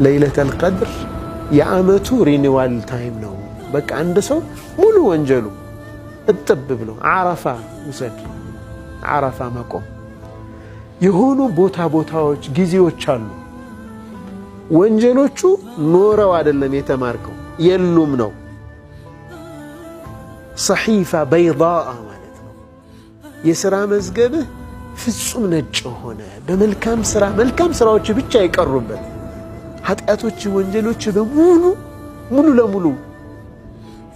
ለይለተል ቀድር የዓመቱ ሪኒዋል ታይም ነው። በቃ አንድ ሰው ሙሉ ወንጀሉ እጥብ ብሎ ዓረፋ ውሰድ፣ ዓረፋ መቆም የሆኑ ቦታዎች ጊዜዎች አሉ። ወንጀሎቹ ኖረው አይደለም የተማርከው የሉም ነው። ሰሒፋ በይዳአ ማለት ነው። የሥራ መዝገብህ ፍጹም ነጭ ሆነ በመልካም ስራዎች ብቻ የቀሩበት ኃጢአቶች ወንጀሎች በሙሉ ሙሉ ለሙሉ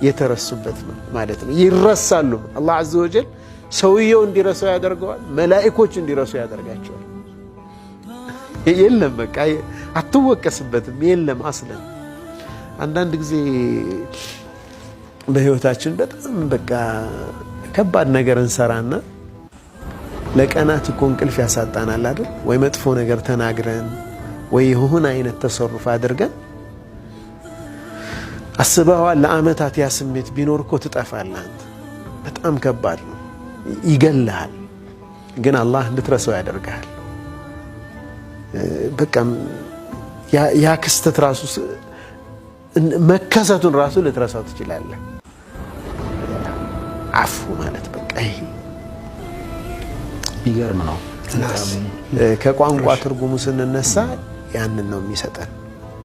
የተረሱበት ነው ማለት ነው። ይረሳሉ። አላህ ዐዘ ወጀል ሰውየው እንዲረሳው ያደርገዋል፣ መላእክቶች እንዲረሳው ያደርጋቸዋል። የለም በቃ አትወቀስበትም። የለም አስለን አንዳንድ ጊዜ በህይወታችን በጣም በቃ ከባድ ነገር እንሰራና ለቀናት እኮ እንቅልፍ ያሳጣናል አይደል? ወይ መጥፎ ነገር ተናግረን ወይ የሆነ አይነት ተሰሩፍ አድርገን አስበዋል። ለአመታት ያ ስሜት ቢኖር እኮ ትጠፋለህ አንተ። በጣም ከባድ ነው፣ ይገልሃል። ግን አላህ እንድትረሳው ያደርጋል። በቃ ያ ክስተት ራሱ መከሰቱን ራሱ ልትረሳው ትችላለህ። አፉ ማለት በቃ ይሄ ይገርም ነው። ከቋንቋ ትርጉሙ ስንነሳ ያንን ነው የሚሰጠን።